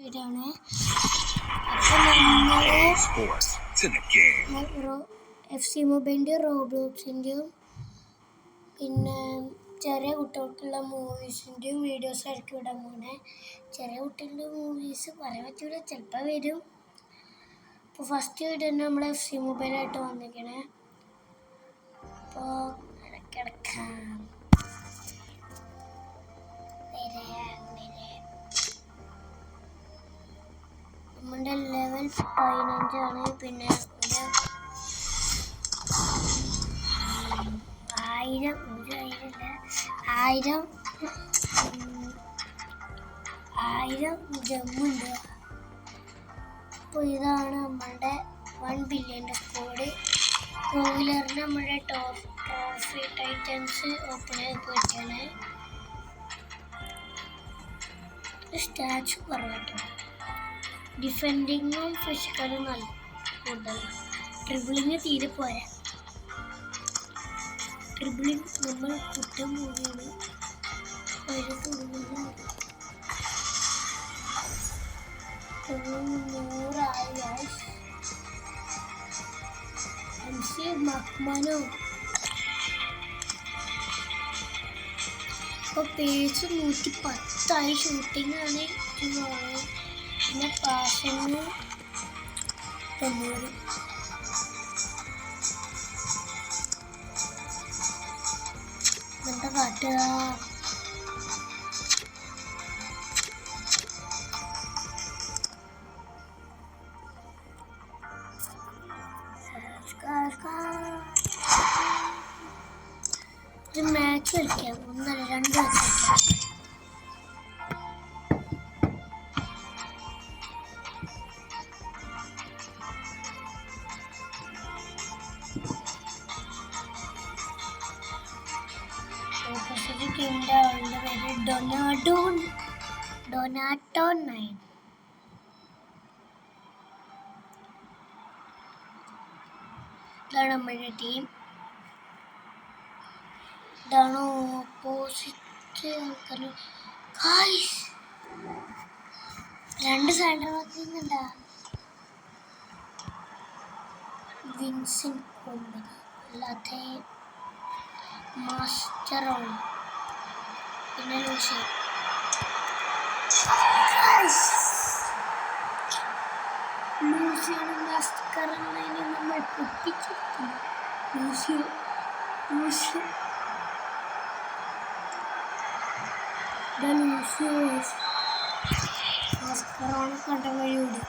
വീടാണ്. അപ്പം നമ്മൾ FC മൊബൈലിൻ്റെയും റോബ്ലോക്സിൻ്റെയും പിന്നെ ചെറിയ കുട്ടികൾക്കുള്ള മൂവീസിൻ്റെയും വീഡിയോസ് ആയിരിക്കും ഇടാൻ പോണേ. ചെറിയ കുട്ടികളുടെ മൂവീസ് പറയാൻ പറ്റൂല, ചിലപ്പോൾ വരും. അപ്പോൾ ഫസ്റ്റ് വീഡിയോ തന്നെ നമ്മൾ FC മൊബൈലായിട്ട് വന്നിരിക്കണേ. അപ്പോൾ കിടക്കാം. നമ്മുടെ ലെവൽ 15 പിന്നെ ഒരു 1000 ജമ്മുണ്ട്. അപ്പോൾ ഇതാണ് നമ്മളുടെ 1 ബില്യൻ്റെ സ്കോഡ്. കോവിലറിന് നമ്മുടെ ട്രോഫി ടൈറ്റൻസ് ഓപ്പൺ ചെയ്ത് പറ്റിയാണ്. സ്റ്റാച്ചു കുറവാട്ടോ. ഡിഫെൻഡിങ്ങും ഫിസിക്കലും നല്ല കൂടുതലാണ്. ട്രിബിളിങ് തീരെ പോരാ. ട്രിബിളിങ് നമ്മൾ കുറ്റം പോവുകയാണ്. അതിൽ തുടങ്ങുന്നത് 100 MC മക്മാനോ. അപ്പോൾ പേസ് 110 ഷൂട്ടിങ്ങാണ്. പിന്നെ പാസിങ് 90. എന്താ കാട്ടുക? ഒരു മാച്ച് കളിക്കാം. 1 2 മാച്ച് കളിക്കാം. ടീമിൻ്റെ ആളുടെ പേര് ഡൊനാട്ടോ 9. ഇതാണ് നമ്മുടെ ടീം. ഇതാണ് ഓപ്പോസിറ്റ് ആൾക്കാർ. 2 സെൻറ്റർ നോക്കുന്നുണ്ടാ. വിൻസൻ കോമ്പനി അല്ലാത്ത മാസ്റ്ററാണ്. പിന്നെ ലൂസിയാണ് മാസ്റ്ററിനെ നമ്മൾ പൊട്ടിച്ചിരിക്കുന്നു. മാസ്റ്ററാണ് കണ്ട വഴിയുണ്ട്.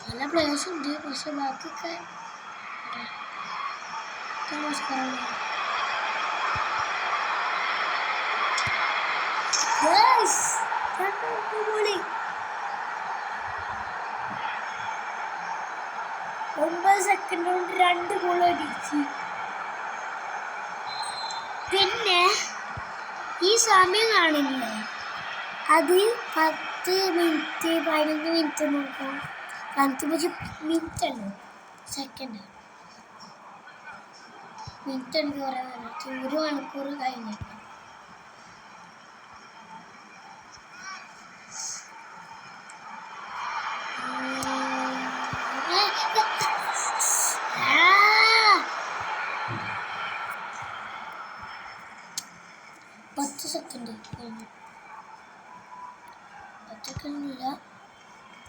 നല്ല പ്ലേയേഴ്സ് ഉണ്ട്, പക്ഷെ ബാക്കിയൊക്കെ മാസ്റ്ററാണ്. സെക്കൻഡ് കൊണ്ട് 2 ഗോൾ അടിച്ചു. പിന്നെ ഈ സമയം കാണില്ലേ, അത് 10 മിനിറ്റ് 15 മിനിറ്റ് നോക്കാം. 15 മിനിറ്റ് അല്ലോ, സെക്കൻഡ് മിനിറ്റ് എനിക്ക് പറയാൻ പറ്റും. 1 മണിക്കൂർ കഴിഞ്ഞിട്ട് സെക്കൻഡ് കഴിഞ്ഞു. 10 സെക്കൻഡില്ല,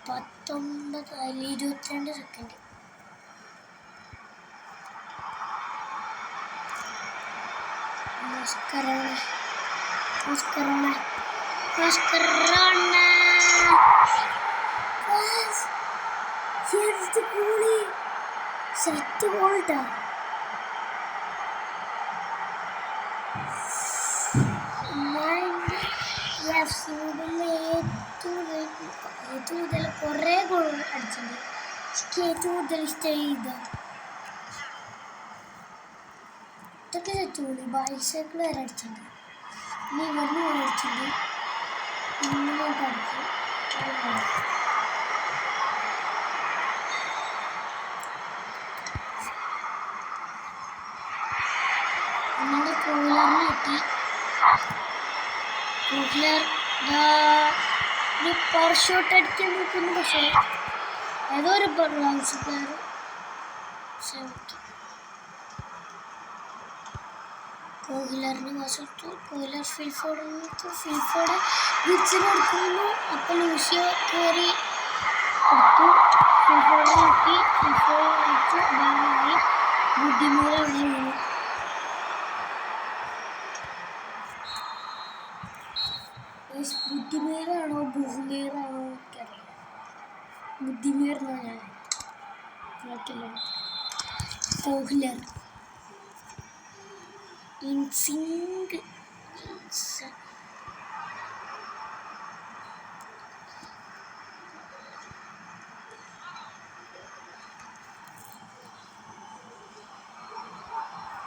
19 അതിൽ 22 സെക്കൻഡ്. സെറ്റ് ഗോൾട്ടാ. FC ഏറ്റവും കൂടുതൽ കുറേ ഗോൾ അടിച്ചിട്ടുണ്ട്. എനിക്ക് ഏറ്റവും കൂടുതൽ ഇഷ്ടമായി ഇതൊക്കെ സെറ്റ് കൂടി. ബൈസൈക്കിൾ വരെ അടിച്ചിട്ടുണ്ട്. ഇനി ഇവരിന് ഗോൾ അടിച്ചിട്ടുണ്ട്. ഇങ്ങോട്ട് അടിച്ചു. നമ്മുടെ കോവിലറിന് കിട്ടി. കോവിലർ ഇനി പവർ ഷോട്ട് അടിക്കാൻ നോക്കുന്നു, പക്ഷേ ഏതോ ഒരു ബ്രൗൺസ് പ്ലെയർ കോഹിലറിന് വശത്തു കോഹിലർ ഫിൽഫോർഡ് വിച്ചിനെടുക്കുന്നു. അപ്പം ലൂസിയോ കയറി എടുത്തു. ഫിൽഫോർഡ് നോക്കി, ഫിൽഫോർഡ് വെച്ചു ബാങ്ങായി ബുദ്ധിമൂല അവിടെ വീണു. ബുദ്ധിമേറാണോ ബുഹുമേറാണോ എനിക്കറിയില്ല. ബുദ്ധിമേറിനാണ് ഞാൻ കോഹ്ലർ ഇൻസിംഗ്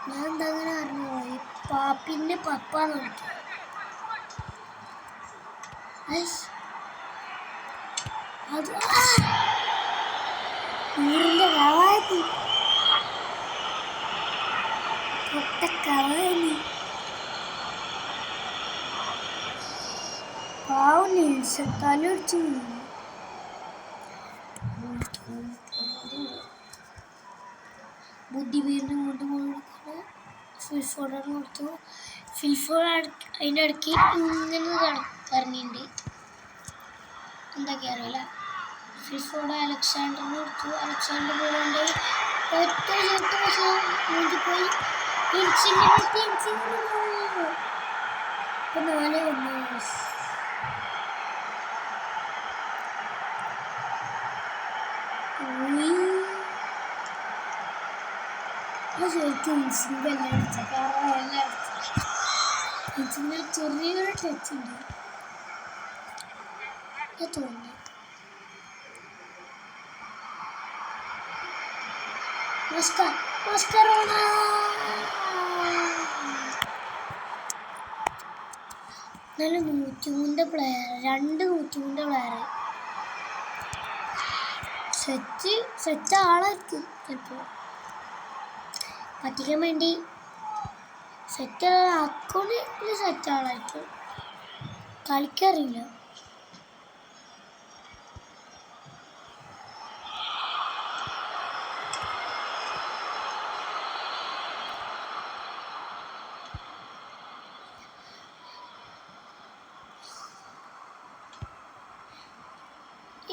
ഞാൻ എന്താ അങ്ങനെ അറിഞ്ഞു പോയി. പാപ്പിൻ്റെ പപ്പ നോക്കി അത് ഊരിൻ്റെ കവായി പൊട്ട കവായി പാവന് തലടിച്ചു. ബുദ്ധിമീറിന് കൊണ്ടുപോകുന്നത് ഫിൽഫോർഡ് കൊടുത്തു. ഫിൽഫോർഡ് അതിൻ്റെ ഇടയ്ക്ക് ഇങ്ങനെ കറങ്ങിയിട്ടുണ്ട്, എന്തൊക്കെ അറിയില്ല. ഫിൽഫോർഡ് അലക്സാണ്ടറിന് കൊടുത്തു. അലക്സാണ്ടർ പോലുണ്ട് ഒറ്റ ഷോട്ട്, പക്ഷേ പോയി. ഇപ്പം 4-1 ശരിക്കും ഇൻസിൻ്റെ എല്ലാം അടിച്ച കാരണം എല്ലാം അടിച്ച ഇൻസിൻ്റെ ചെറിയൊരു ടച്ച് ഉണ്ട് തോന്നി. നല്ല 103 പ്ലെയർ, 2 103 പ്ലെയർ സെറ്റ് ആളായിരിക്കും ചിലപ്പോൾ പറ്റിക്കാൻ വേണ്ടി. സെറ്റ് അക്കൗണ്ടിൽ സെറ്റ് ആളായിരിക്കും, കളിക്കറിയില്ല.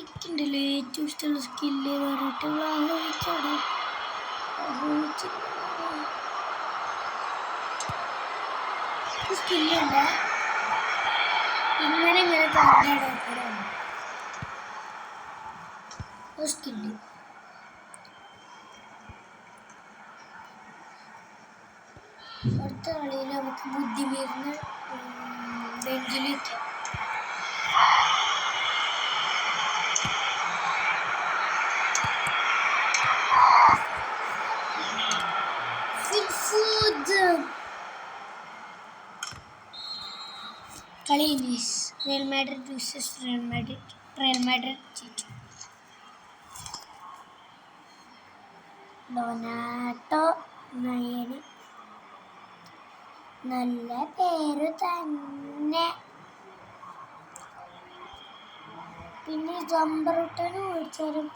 എനിക്കുണ്ടല്ലോ ഏറ്റവും ഇഷ്ടമുള്ള സ്കില്ല് പറഞ്ഞിട്ട് ആലോചിച്ചാണ് സ്കില്ലുണ്ട്. ഇങ്ങനെ തന്നെയാണ് സ്കില്ല്. അടുത്ത കളിയിൽ നമുക്ക് ബുദ്ധിമീറിന് ബെഞ്ചിൽ വെക്കാം. കളി real Madrid vs real Madrid ജയിച്ചു. ഡൊനാട്ടോ നയന് നല്ല പേര് തന്നെ. പിന്നെ ജമ്പറൂട്ടന് വിളിച്ചാലും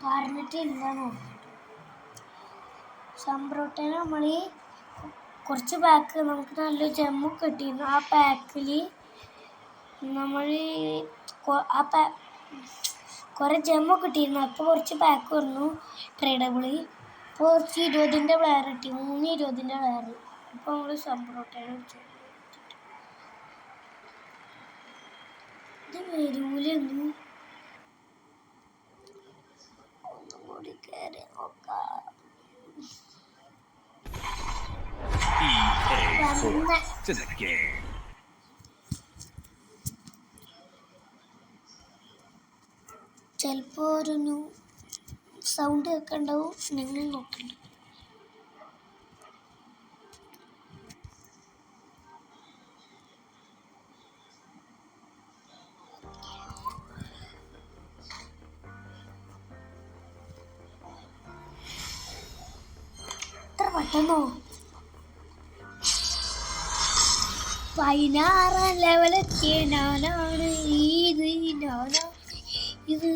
പറഞ്ഞിട്ടില്ല നോക്കിട്ട്. ജമ്പറൂട്ടന് നമ്മൾ കുറച്ച് പാക്ക് നമുക്ക് നല്ല ജമ്മൊക്കെ കിട്ടിയിരുന്നു. ആ പാക്കിൽ നമ്മൾ കുറേ ജമ്മൊക്കെ കിട്ടിയിരുന്നു. അപ്പോൾ കുറച്ച് പാക്ക് വന്നു ട്രേഡബിൾ. ഇപ്പോൾ കുറച്ച് 20ൻ്റെ പ്ലെയർ കിട്ടി, 3 20ൻ്റെ പ്ലെയർ. അപ്പോൾ നമ്മൾ ജമ്പറൂട്ടനെ വിളിച്ചു. ഇത് വരൂലൊന്നും ഒന്നും കൂടി കയറി നോക്കാം. ചിലപ്പോൾ ഒരു സൗണ്ട് കേൾക്കണ്ടാവും, നിങ്ങൾ നോക്കണ്ട. ഇത്ര പെട്ടെന്നോ 16 ലെവലെത്തിയ ഞാനാണ് ഇത് ഞാനാ ഇത്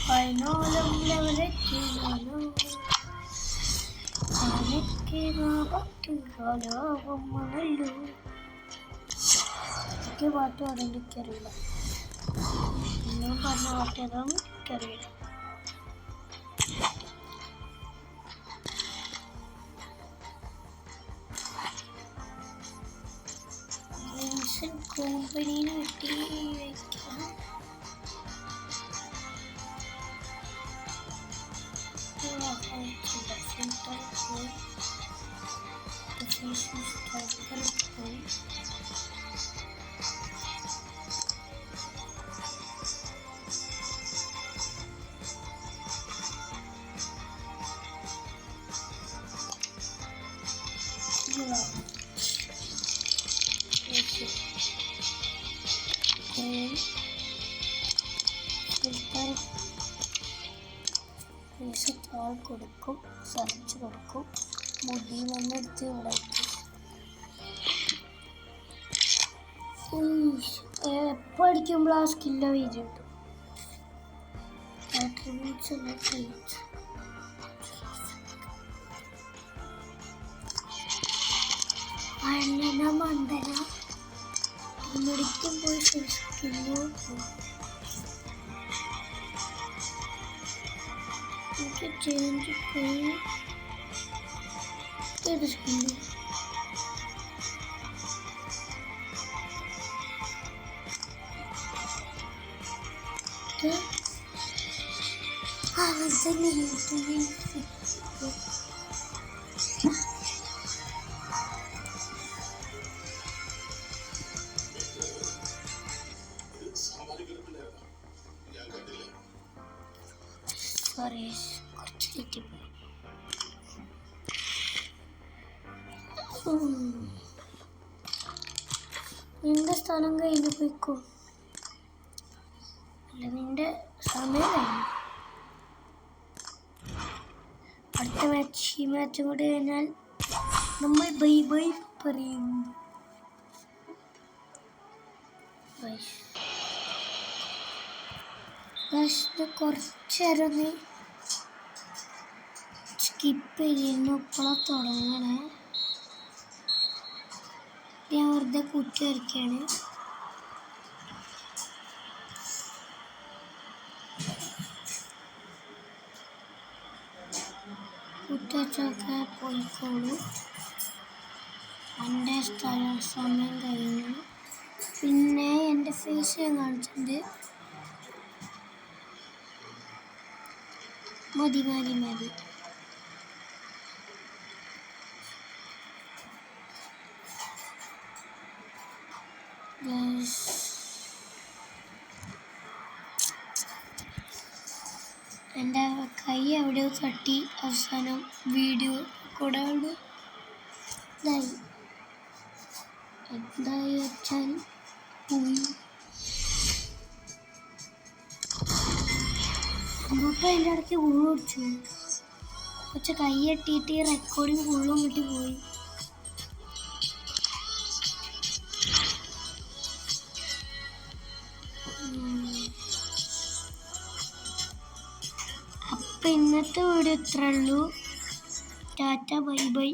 14 ലെവലെത്തിയ ഞാനാണ് എനിക്ക് ലാഭമല്ലോ എനിക്ക് പാട്ട് പാടാൻ എനിക്കറിയില്ല ഞാൻ പറഞ്ഞ പാട്ട് ഏതാണെന്ന് എനിക്കറിയില്ല കമ്പനിനെ കിട്ടി വയ്ക്കാം താൾ കൊടുക്കും സെർച്ച് കൊടുക്കും മുടി വന്നെടുത്ത് ഇവിടെ എപ്പോൾ അടിക്കുമ്പോൾ ആ സ്കില്ല വീജ് കിട്ടും ആട്രിബ്യൂട്ട്സ് എല്ലാം ചെയ്യിച്ചു അണ്ണന മണ്ടന മെഡിക്കും പോയി സ്കില്ലോ എനിക്ക് ചേഞ്ച് പോയി ഏത് സ്കില്ലോ സോറി കുറച്ച് തെറ്റിപ്പോയി നിന്റെ സ്ഥലം കഴിഞ്ഞ് പോയിക്കോ അല്ല നിന്റെ സമയം കഴിഞ്ഞു അടുത്ത മാച്ച് ഈ മാച്ചും കൂടി കഴിഞ്ഞാൽ നമ്മൾ ബൈ ബൈ പറയും കുറച്ചേരം സ്കിപ്പ് ചെയ്തിരുന്നു ഇപ്പോഴാണ് തുടങ്ങണേ ഞാൻ വെറുതെ കുറ്റി വരയ്ക്കുകയാണ് കുറ്റച്ചൊക്കെ പോയിക്കോളൂ എൻ്റെ സമയം കഴിഞ്ഞു പിന്നെ എൻ്റെ ഫേസ് ഞാൻ കാണിച്ചിട്ടുണ്ട് മതി മതി മതി എൻ്റെ കൈ എവിടെയോ തട്ടി അവസാനം വീഡിയോ കൂടെ ഇതായി എന്തായി വെച്ചാൽ പോയി അമ്മപ്പം അതിൻ്റെ ഇടയ്ക്ക് ഉള്ളു പിടിച്ചു പക്ഷെ കൈ കെട്ടിയിട്ട് റെക്കോർഡിങ് ഫുള്ളും കിട്ടി പോയി അപ്പം ഇന്നത്തെ വീഡിയോ ഇത്രേ ഉള്ളൂ ടാറ്റ ബൈ ബൈ